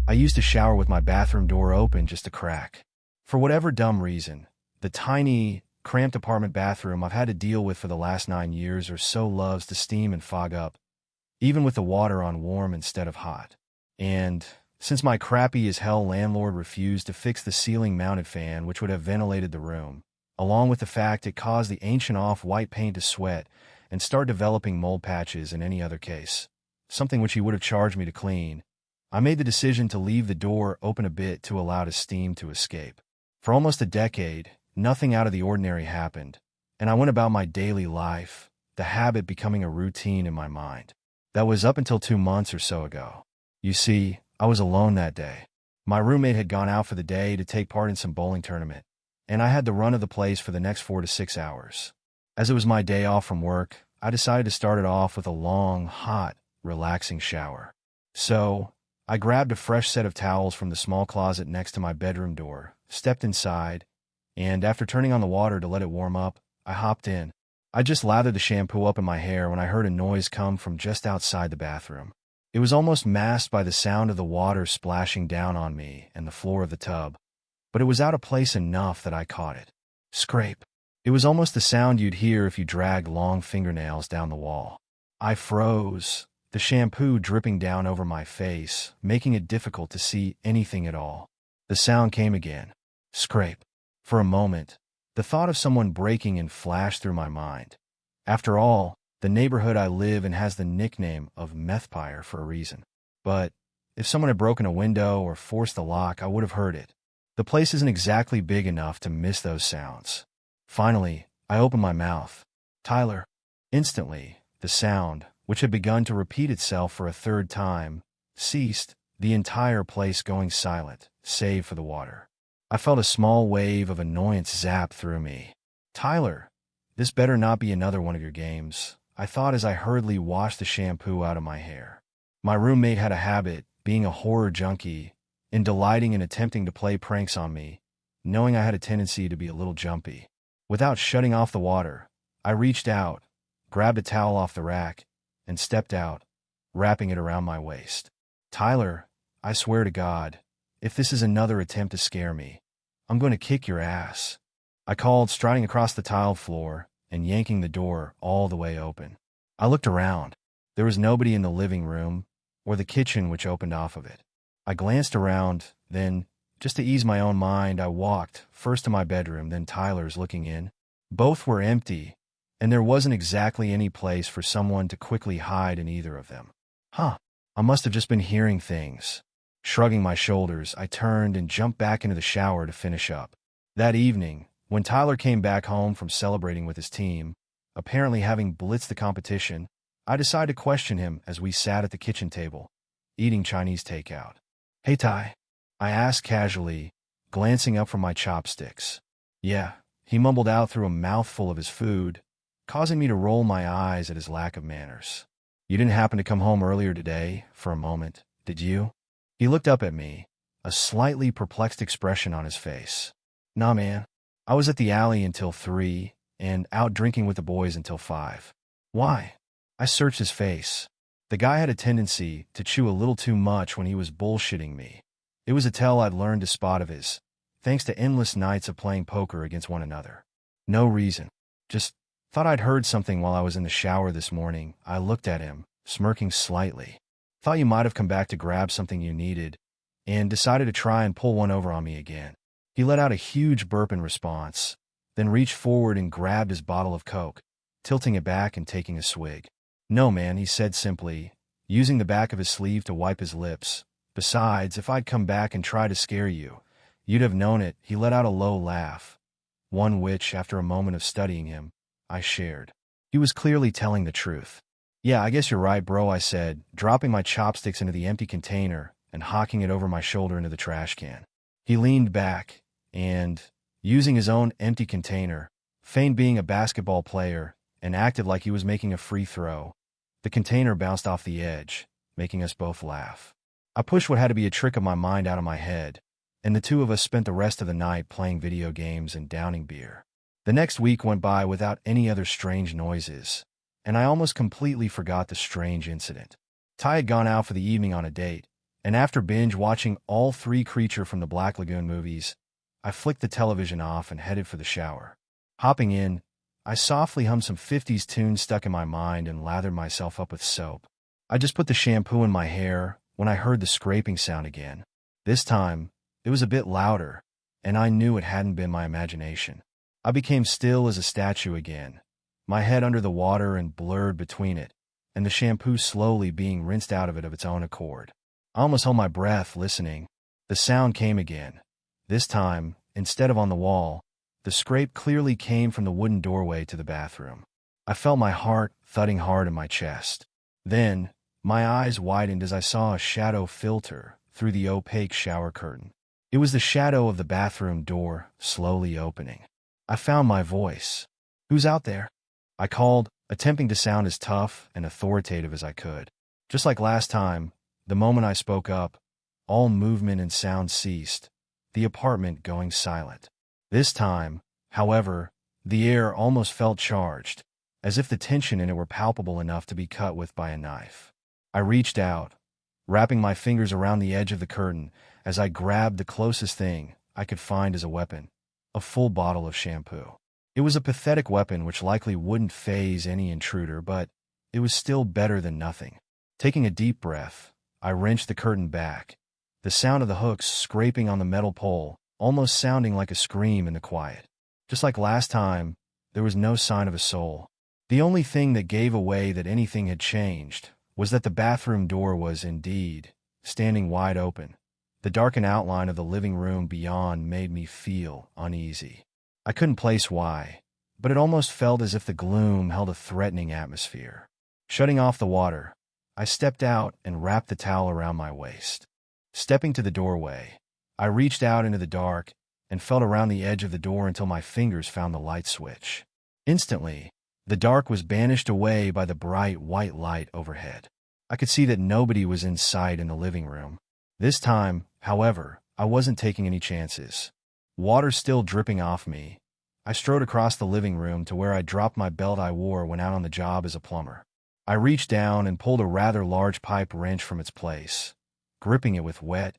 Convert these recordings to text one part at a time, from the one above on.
I used to shower with my bathroom door open just a crack. For whatever dumb reason, the tiny, cramped apartment bathroom I've had to deal with for the last 9 years or so loves to steam and fog up, even with the water on warm instead of hot. And since my crappy as hell landlord refused to fix the ceiling-mounted fan which would have ventilated the room, along with the fact it caused the ancient off-white paint to sweat and start developing mold patches in any other case, something which he would have charged me to clean, I made the decision to leave the door open a bit to allow the steam to escape. For almost a decade, nothing out of the ordinary happened, and I went about my daily life, the habit becoming a routine in my mind. That was up until 2 months or so ago. You see, I was alone that day. My roommate had gone out for the day to take part in some bowling tournament, and I had the run of the place for the next 4 to 6 hours. As it was my day off from work, I decided to start it off with a long, hot, relaxing shower. So, I grabbed a fresh set of towels from the small closet next to my bedroom door, stepped inside, and after turning on the water to let it warm up, I hopped in. I just lathered the shampoo up in my hair when I heard a noise come from just outside the bathroom. It was almost masked by the sound of the water splashing down on me and the floor of the tub, but it was out of place enough that I caught it. Scrape. It was almost the sound you'd hear if you dragged long fingernails down the wall. I froze, the shampoo dripping down over my face, making it difficult to see anything at all. The sound came again. Scrape. For a moment, the thought of someone breaking in flashed through my mind. After all, the neighborhood I live in has the nickname of Methpire for a reason. But if someone had broken a window or forced the lock, I would have heard it. The place isn't exactly big enough to miss those sounds. Finally, I opened my mouth. Tyler. Instantly, the sound, which had begun to repeat itself for a third time, ceased, the entire place going silent, save for the water. I felt a small wave of annoyance zap through me. Tyler, this better not be another one of your games, I thought as I hurriedly washed the shampoo out of my hair. My roommate had a habit, being a horror junkie, in delighting in attempting to play pranks on me, knowing I had a tendency to be a little jumpy. Without shutting off the water, I reached out, grabbed a towel off the rack, and stepped out, wrapping it around my waist. Tyler, I swear to God, if this is another attempt to scare me, I'm going to kick your ass, I called, striding across the tiled floor and yanking the door all the way open. I looked around. There was nobody in the living room or the kitchen which opened off of it. I glanced around, then, just to ease my own mind, I walked, first to my bedroom, then Tyler's, looking in. Both were empty, and there wasn't exactly any place for someone to quickly hide in either of them. I must have just been hearing things. Shrugging my shoulders, I turned and jumped back into the shower to finish up. That evening, when Tyler came back home from celebrating with his team, apparently having blitzed the competition, I decided to question him as we sat at the kitchen table, eating Chinese takeout. Hey Ty, I asked casually, glancing up from my chopsticks. Yeah, he mumbled out through a mouthful of his food, causing me to roll my eyes at his lack of manners. You didn't happen to come home earlier today, for a moment, did you? He looked up at me, a slightly perplexed expression on his face. Nah, man. I was at the alley until 3, and out drinking with the boys until 5. Why? I searched his face. The guy had a tendency to chew a little too much when he was bullshitting me. It was a tell I'd learned to spot of his, thanks to endless nights of playing poker against one another. No reason. Just thought I'd heard something while I was in the shower this morning. I looked at him, smirking slightly. Thought you might have come back to grab something you needed, and decided to try and pull one over on me again. He let out a huge burp in response, then reached forward and grabbed his bottle of Coke, tilting it back and taking a swig. No, man, he said simply, using the back of his sleeve to wipe his lips. Besides, if I'd come back and try to scare you, you'd have known it. He let out a low laugh, one which, after a moment of studying him, I shared. He was clearly telling the truth. Yeah, I guess you're right, bro, I said, dropping my chopsticks into the empty container and hocking it over my shoulder into the trash can. He leaned back and, using his own empty container, feigned being a basketball player and acted like he was making a free throw. The container bounced off the edge, making us both laugh. I pushed what had to be a trick of my mind out of my head, and the two of us spent the rest of the night playing video games and downing beer. The next week went by without any other strange noises, and I almost completely forgot the strange incident. Ty had gone out for the evening on a date, And after binge watching all 3 Creature from the Black Lagoon movies, I flicked the television off and headed for the shower. Hopping in, I softly hummed some 50s tunes stuck in my mind and lathered myself up with soap. I just put the shampoo in my hair when I heard the scraping sound again. This time, it was a bit louder, and I knew it hadn't been my imagination. I became still as a statue again, my head under the water and blurred between it, and the shampoo slowly being rinsed out of it of its own accord. I almost held my breath, listening. The sound came again. This time, instead of on the wall, the scrape clearly came from the wooden doorway to the bathroom. I felt my heart thudding hard in my chest. Then, my eyes widened as I saw a shadow filter through the opaque shower curtain. It was the shadow of the bathroom door slowly opening. I found my voice. "Who's out there?" I called, attempting to sound as tough and authoritative as I could. Just like last time, the moment I spoke up, all movement and sound ceased, the apartment going silent. This time, however, the air almost felt charged, as if the tension in it were palpable enough to be cut with by a knife. I reached out, wrapping my fingers around the edge of the curtain as I grabbed the closest thing I could find as a weapon, a full bottle of shampoo. It was a pathetic weapon which likely wouldn't faze any intruder, but it was still better than nothing. Taking a deep breath, I wrenched the curtain back, the sound of the hooks scraping on the metal pole almost sounding like a scream in the quiet. Just like last time, there was no sign of a soul. The only thing that gave away that anything had changed was that the bathroom door was, indeed, standing wide open. The darkened outline of the living room beyond made me feel uneasy. I couldn't place why, but it almost felt as if the gloom held a threatening atmosphere. Shutting off the water, I stepped out and wrapped the towel around my waist. Stepping to the doorway, I reached out into the dark and felt around the edge of the door until my fingers found the light switch. Instantly, the dark was banished away by the bright white light overhead. I could see that nobody was in sight in the living room. This time, however, I wasn't taking any chances. Water still dripping off me, I strode across the living room to where I dropped my belt I wore when out on the job as a plumber. I reached down and pulled a rather large pipe wrench from its place, gripping it with wet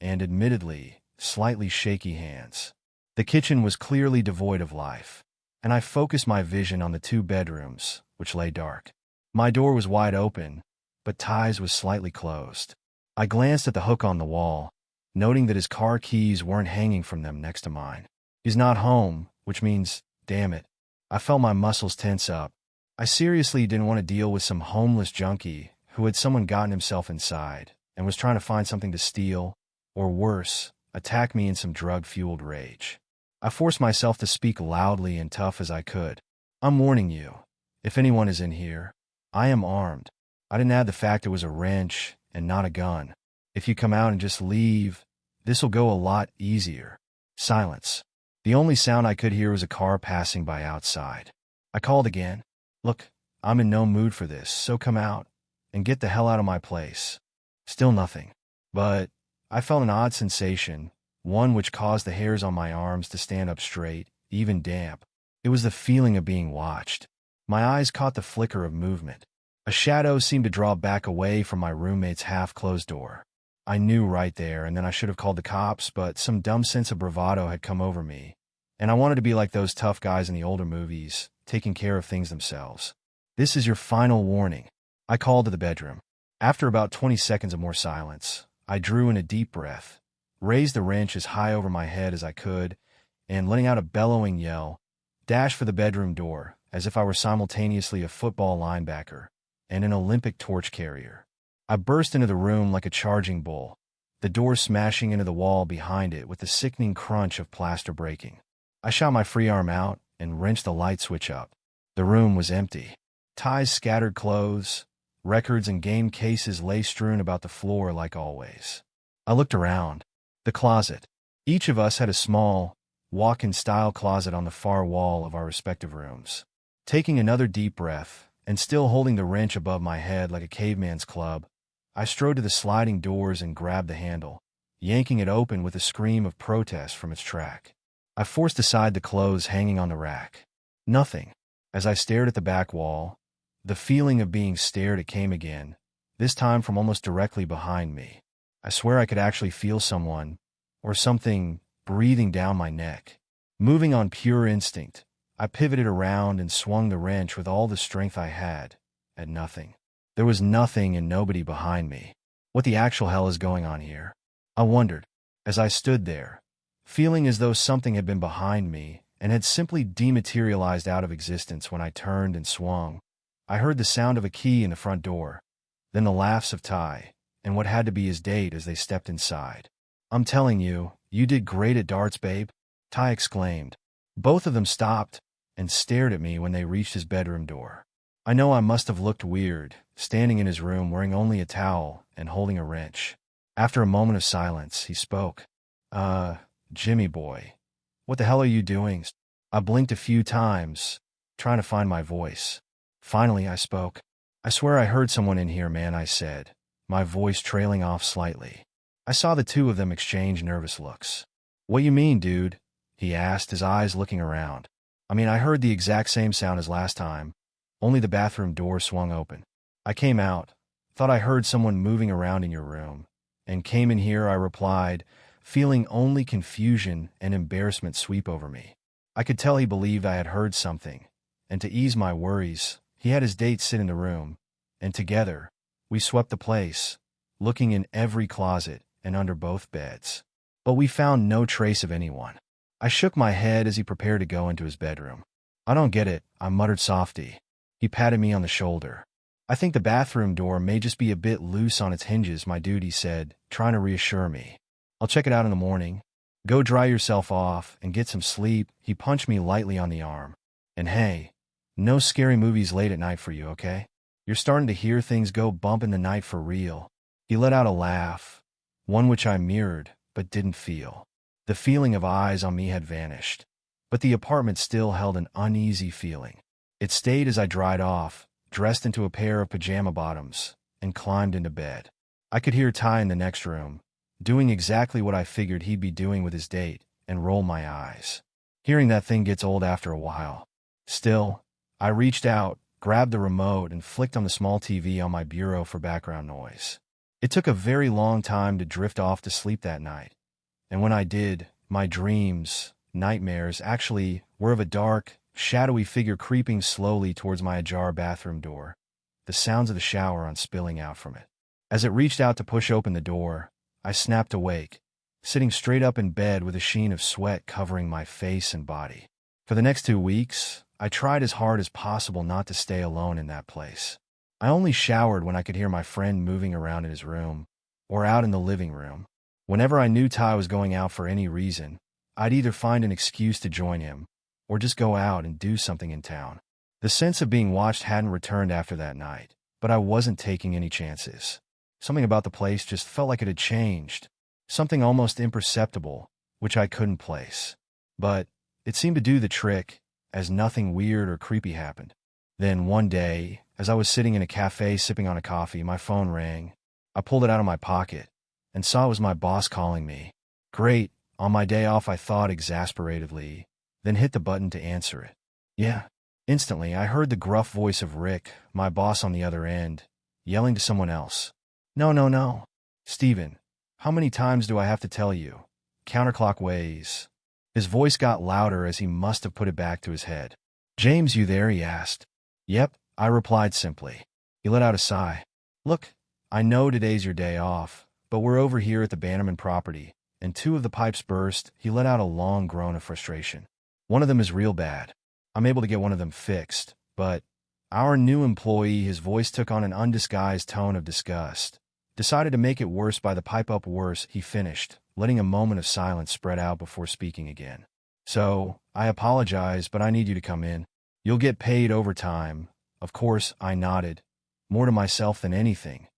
and, admittedly, slightly shaky hands. The kitchen was clearly devoid of life, and I focused my vision on the 2 bedrooms, which lay dark. My door was wide open, but Ty's was slightly closed. I glanced at the hook on the wall, noting that his car keys weren't hanging from them next to mine. He's not home, which means, damn it, I felt my muscles tense up. I seriously didn't want to deal with some homeless junkie who had someone gotten himself inside and was trying to find something to steal, or worse, attack me in some drug-fueled rage. I forced myself to speak loudly and tough as I could. "I'm warning you, if anyone is in here, I am armed." I didn't add the fact it was a wrench and not a gun. "If you come out and just leave, this'll go a lot easier." Silence. The only sound I could hear was a car passing by outside. I called again. "Look, I'm in no mood for this, so come out and get the hell out of my place." Still nothing. But I felt an odd sensation, one which caused the hairs on my arms to stand up straight, even damp. It was the feeling of being watched. My eyes caught the flicker of movement. A shadow seemed to draw back away from my roommate's half-closed door. I knew right there, and then I should have called the cops, but some dumb sense of bravado had come over me, and I wanted to be like those tough guys in the older movies, taking care of things themselves. "This is your final warning." I called to the bedroom. After about 20 seconds of more silence, I drew in a deep breath, raised the wrench as high over my head as I could, and letting out a bellowing yell, dashed for the bedroom door, as if I were simultaneously a football linebacker and an Olympic torch carrier. I burst into the room like a charging bull, the door smashing into the wall behind it with the sickening crunch of plaster breaking. I shot my free arm out and wrenched the light switch up. The room was empty. Ty's scattered clothes, records, and game cases lay strewn about the floor like always. I looked around. The closet. Each of us had a small, walk-in style closet on the far wall of our respective rooms. Taking another deep breath, and still holding the wrench above my head like a caveman's club, I strode to the sliding doors and grabbed the handle, yanking it open with a scream of protest from its track. I forced aside the clothes hanging on the rack. Nothing. As I stared at the back wall, the feeling of being stared at came again, this time from almost directly behind me. I swear I could actually feel someone, or something, breathing down my neck. Moving on pure instinct, I pivoted around and swung the wrench with all the strength I had, at nothing. There was nothing and nobody behind me. What the actual hell is going on here? I wondered, as I stood there, feeling as though something had been behind me and had simply dematerialized out of existence. When I turned and swung, I heard the sound of a key in the front door, then the laughs of Ty, and what had to be his date as they stepped inside. "I'm telling you, you did great at darts, babe," Ty exclaimed. Both of them stopped and stared at me when they reached his bedroom door. I know I must have looked weird, standing in his room wearing only a towel and holding a wrench. After a moment of silence, he spoke. Jimmy boy, what the hell are you doing?" I blinked a few times, trying to find my voice. Finally, I spoke. "I swear I heard someone in here, man," I said, my voice trailing off slightly. I saw the two of them exchange nervous looks. "What you mean, dude?" he asked, his eyes looking around. "I mean, I heard the exact same sound as last time, only the bathroom door swung open. I came out, thought I heard someone moving around in your room, and came in here," I replied, feeling only confusion and embarrassment sweep over me. I could tell he believed I had heard something, and to ease my worries, he had his date sit in the room, and together, we swept the place, looking in every closet and under both beds. But we found no trace of anyone. I shook my head as he prepared to go into his bedroom. "I don't get it," I muttered softly. He patted me on the shoulder. "I think the bathroom door may just be a bit loose on its hinges, my dude," he said, trying to reassure me. "I'll check it out in the morning. Go dry yourself off and get some sleep." He punched me lightly on the arm. "And hey, no scary movies late at night for you, okay? You're starting to hear things go bump in the night for real." He let out a laugh, one which I mirrored but didn't feel. The feeling of eyes on me had vanished, but the apartment still held an uneasy feeling. It stayed as I dried off, dressed into a pair of pajama bottoms, and climbed into bed. I could hear Ty in the next room, doing exactly what I figured he'd be doing with his date, and roll my eyes. Hearing that thing gets old after a while. Still, I reached out, grabbed the remote, and flicked on the small TV on my bureau for background noise. It took a very long time to drift off to sleep that night, and when I did, my dreams, nightmares, actually were of a dark, shadowy figure creeping slowly towards my ajar bathroom door, the sounds of the shower on spilling out from it. As it reached out to push open the door, I snapped awake, sitting straight up in bed with a sheen of sweat covering my face and body. For the next 2 weeks, I tried as hard as possible not to stay alone in that place. I only showered when I could hear my friend moving around in his room, or out in the living room. Whenever I knew Ty was going out for any reason, I'd either find an excuse to join him, or just go out and do something in town. The sense of being watched hadn't returned after that night, but I wasn't taking any chances. Something about the place just felt like it had changed, something almost imperceptible, which I couldn't place. But it seemed to do the trick, as nothing weird or creepy happened. Then one day, as I was sitting in a cafe sipping on a coffee, my phone rang. I pulled it out of my pocket and saw it was my boss calling me. Great, on my day off, I thought exasperatedly, then hit the button to answer it. "Yeah." Instantly, I heard the gruff voice of Rick, my boss on the other end, yelling to someone else. No. Steven, how many times do I have to tell you? Counterclockwise." His voice got louder as he must have put it back to his head. "James, you there?" he asked. "Yep," I replied simply. He let out a sigh. "Look, I know today's your day off, but we're over here at the Bannerman property, and 2 of the pipes burst." He let out a long groan of frustration. "One of them is real bad. I'm able to get one of them fixed, but our new employee," his voice took on an undisguised tone of disgust, "decided to make it worse by the pipe up worse," he finished, letting a moment of silence spread out before speaking again. "So, I apologize, but I need you to come in. You'll get paid overtime." Of course, I nodded, more to myself than anything,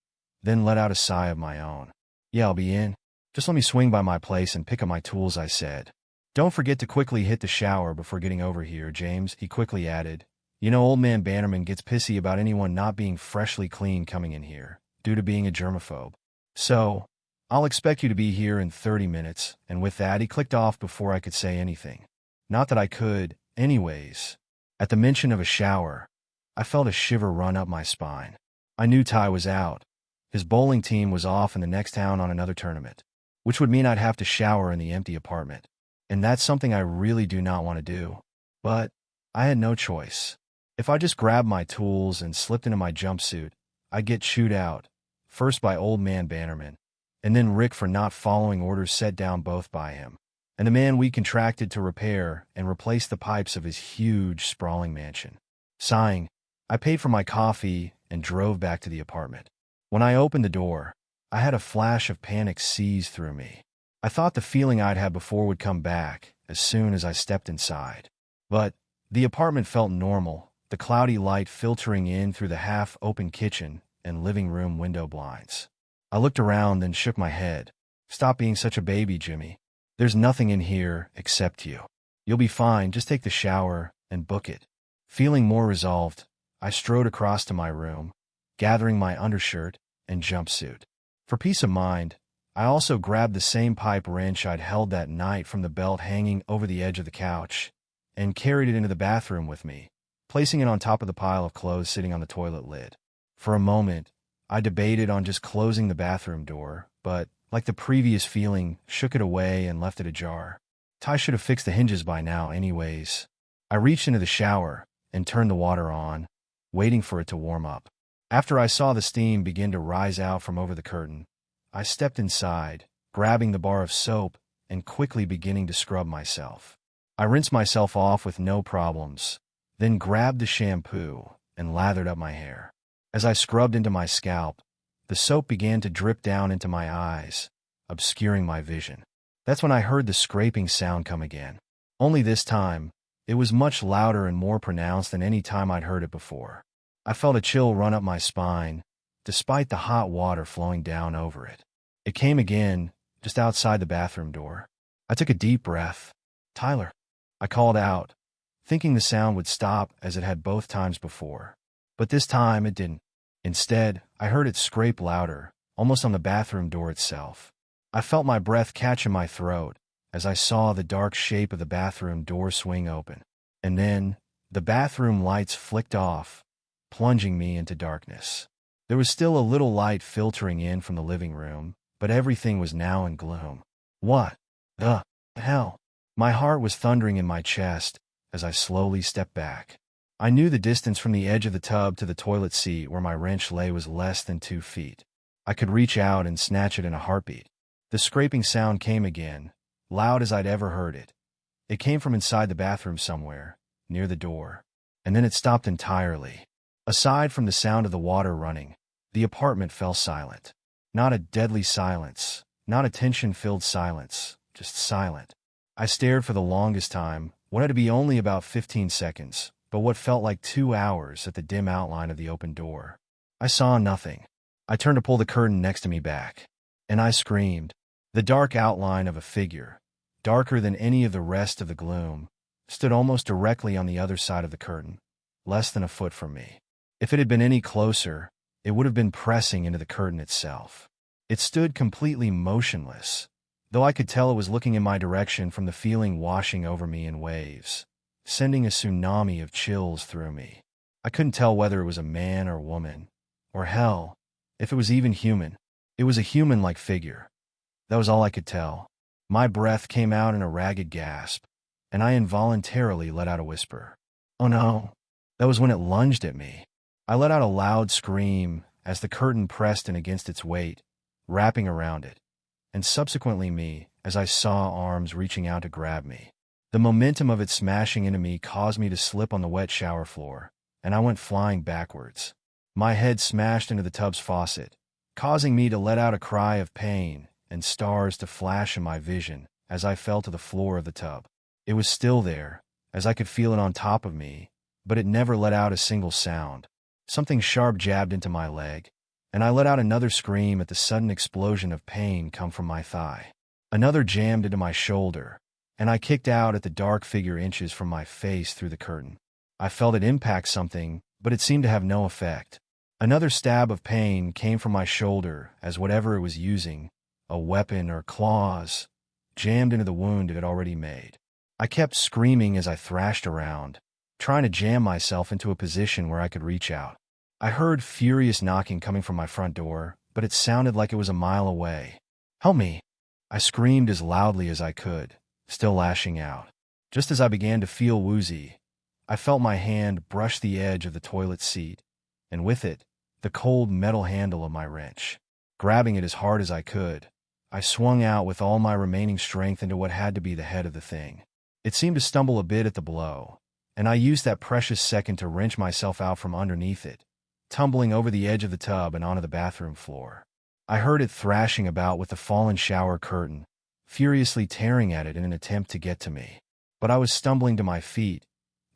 then let out a sigh of my own. "Yeah, I'll be in. Just let me swing by my place and pick up my tools," I said. "Don't forget to quickly hit the shower before getting over here, James," he quickly added. "You know, old man Bannerman gets pissy about anyone not being freshly clean coming in here, due to being a germaphobe. So, I'll expect you to be here in 30 minutes, and with that, he clicked off before I could say anything. Not that I could, anyways. At the mention of a shower, I felt a shiver run up my spine. I knew Ty was out, His bowling team was off in the next town on another tournament, which would mean I'd have to shower in the empty apartment. And that's something I really do not want to do. But I had no choice. If I just grabbed my tools and slipped into my jumpsuit, I'd get chewed out, first by old man Bannerman, and then Rick for not following orders set down both by him, and the man we contracted to repair and replace the pipes of his huge, sprawling mansion. Sighing, I paid for my coffee and drove back to the apartment. When I opened the door, I had a flash of panic seize through me. I thought the feeling I'd had before would come back as soon as I stepped inside. But the apartment felt normal, the cloudy light filtering in through the half-open kitchen and living room window blinds. I looked around, then shook my head. Stop being such a baby, Jimmy. There's nothing in here except you. You'll be fine, just take the shower and book it. Feeling more resolved, I strode across to my room, gathering my undershirt and jumpsuit. For peace of mind, I also grabbed the same pipe wrench I'd held that night from the belt hanging over the edge of the couch and carried it into the bathroom with me, placing it on top of the pile of clothes sitting on the toilet lid. For a moment, I debated on just closing the bathroom door, but, like the previous feeling, shook it away and left it ajar. Ty should have fixed the hinges by now anyways. I reached into the shower and turned the water on, waiting for it to warm up. After I saw the steam begin to rise out from over the curtain, I stepped inside, grabbing the bar of soap and quickly beginning to scrub myself. I rinsed myself off with no problems, then grabbed the shampoo and lathered up my hair. As I scrubbed into my scalp, the soap began to drip down into my eyes, obscuring my vision. That's when I heard the scraping sound come again. Only this time, it was much louder and more pronounced than any time I'd heard it before. I felt a chill run up my spine, despite the hot water flowing down over it. It came again, just outside the bathroom door. I took a deep breath. "Tyler," I called out, thinking the sound would stop as it had both times before. But this time it didn't. Instead, I heard it scrape louder, almost on the bathroom door itself. I felt my breath catch in my throat as I saw the dark shape of the bathroom door swing open. And then, the bathroom lights flicked off, plunging me into darkness. There was still a little light filtering in from the living room, but everything was now in gloom. What the hell? My heart was thundering in my chest as I slowly stepped back. I knew the distance from the edge of the tub to the toilet seat where my wrench lay was less than 2 feet. I could reach out and snatch it in a heartbeat. The scraping sound came again, loud as I'd ever heard it. It came from inside the bathroom somewhere, near the door. And then it stopped entirely. Aside from the sound of the water running, the apartment fell silent. Not a deadly silence, not a tension-filled silence, just silent. I stared for the longest time, what had to be only about 15 seconds, but what felt like 2 hours at the dim outline of the open door. I saw nothing. I turned to pull the curtain next to me back, and I screamed. The dark outline of a figure, darker than any of the rest of the gloom, stood almost directly on the other side of the curtain, less than a foot from me. If it had been any closer, it would have been pressing into the curtain itself. It stood completely motionless, though I could tell it was looking in my direction from the feeling washing over me in waves, sending a tsunami of chills through me. I couldn't tell whether it was a man or woman, or hell, if it was even human. It was a human-like figure. That was all I could tell. My breath came out in a ragged gasp, and I involuntarily let out a whisper. "Oh no." That was when it lunged at me. I let out a loud scream as the curtain pressed in against its weight, wrapping around it, and subsequently me as I saw arms reaching out to grab me. The momentum of it smashing into me caused me to slip on the wet shower floor, and I went flying backwards. My head smashed into the tub's faucet, causing me to let out a cry of pain and stars to flash in my vision as I fell to the floor of the tub. It was still there, as I could feel it on top of me, but it never let out a single sound. Something sharp jabbed into my leg, and I let out another scream at the sudden explosion of pain come from my thigh. Another jammed into my shoulder, and I kicked out at the dark figure inches from my face through the curtain. I felt it impact something, but it seemed to have no effect. Another stab of pain came from my shoulder as whatever it was using, a weapon or claws, jammed into the wound it had already made. I kept screaming as I thrashed around, trying to jam myself into a position where I could reach out. I heard furious knocking coming from my front door, but it sounded like it was a mile away. "Help me!" I screamed as loudly as I could, still lashing out. Just as I began to feel woozy, I felt my hand brush the edge of the toilet seat, and with it, the cold metal handle of my wrench. Grabbing it as hard as I could, I swung out with all my remaining strength into what had to be the head of the thing. It seemed to stumble a bit at the blow, and I used that precious second to wrench myself out from underneath it, tumbling over the edge of the tub and onto the bathroom floor. I heard it thrashing about with the fallen shower curtain, furiously tearing at it in an attempt to get to me. But I was stumbling to my feet,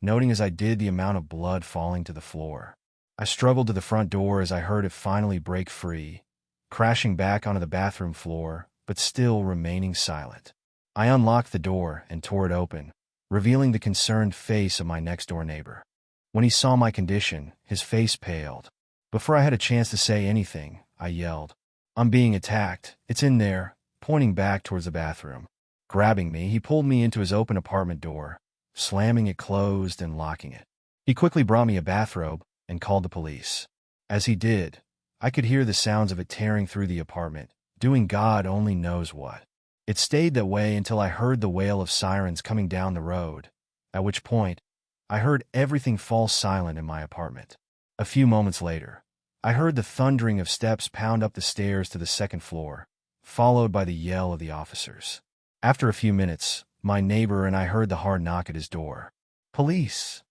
noting as I did the amount of blood falling to the floor. I struggled to the front door as I heard it finally break free, crashing back onto the bathroom floor, but still remaining silent. I unlocked the door and tore it open, revealing the concerned face of my next-door neighbor. When he saw my condition, his face paled. Before I had a chance to say anything, I yelled, "I'm being attacked. It's in there," pointing back towards the bathroom. Grabbing me, he pulled me into his open apartment door, slamming it closed and locking it. He quickly brought me a bathrobe and called the police. As he did, I could hear the sounds of it tearing through the apartment, doing God only knows what. It stayed that way until I heard the wail of sirens coming down the road, at which point, I heard everything fall silent in my apartment. A few moments later, I heard the thundering of steps pound up the stairs to the second floor, followed by the yell of the officers. After a few minutes, my neighbor and I heard the hard knock at his door. "Police!"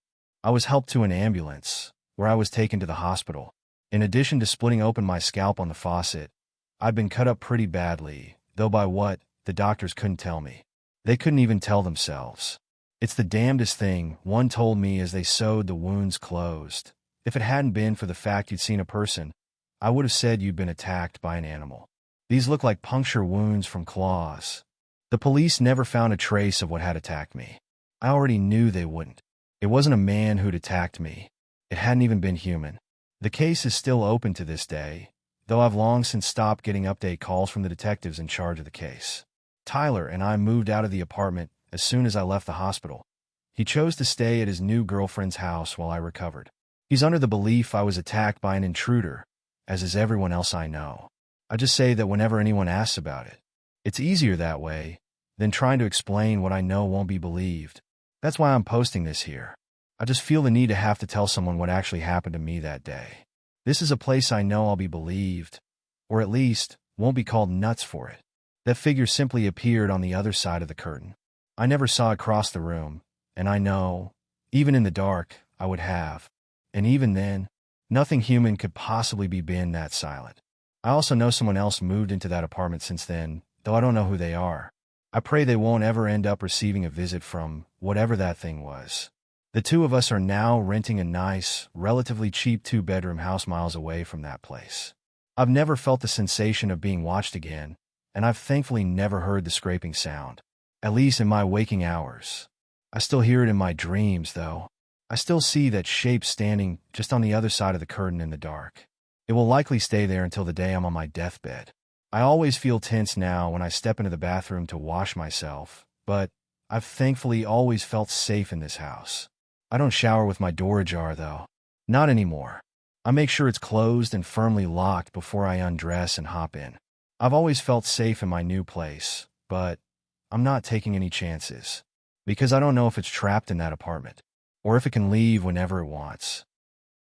I was helped to an ambulance, where I was taken to the hospital. In addition to splitting open my scalp on the faucet, I'd been cut up pretty badly, though by what, the doctors couldn't tell me. They couldn't even tell themselves. "It's the damnedest thing," one told me as they sewed the wounds closed. "If it hadn't been for the fact you'd seen a person, I would have said you'd been attacked by an animal. These look like puncture wounds from claws." The police never found a trace of what had attacked me. I already knew they wouldn't. It wasn't a man who'd attacked me. It hadn't even been human. The case is still open to this day, though I've long since stopped getting update calls from the detectives in charge of the case. Tyler and I moved out of the apartment as soon as I left the hospital. He chose to stay at his new girlfriend's house while I recovered. He's under the belief I was attacked by an intruder, as is everyone else I know. I just say that whenever anyone asks about it. It's easier that way than trying to explain what I know won't be believed. That's why I'm posting this here. I just feel the need to have to tell someone what actually happened to me that day. This is a place I know I'll be believed, or at least won't be called nuts for it. That figure simply appeared on the other side of the curtain. I never saw it cross the room, and I know, even in the dark, I would have. And even then, nothing human could possibly be been that silent. I also know someone else moved into that apartment since then, though I don't know who they are. I pray they won't ever end up receiving a visit from whatever that thing was. The two of us are now renting a nice, relatively cheap 2-bedroom house miles away from that place. I've never felt the sensation of being watched again, and I've thankfully never heard the scraping sound, at least in my waking hours. I still hear it in my dreams, though. I still see that shape standing just on the other side of the curtain in the dark. It will likely stay there until the day I'm on my deathbed. I always feel tense now when I step into the bathroom to wash myself, but I've thankfully always felt safe in this house. I don't shower with my door ajar, though. Not anymore. I make sure it's closed and firmly locked before I undress and hop in. I've always felt safe in my new place, but I'm not taking any chances, because I don't know if it's trapped in that apartment, or if it can leave whenever it wants.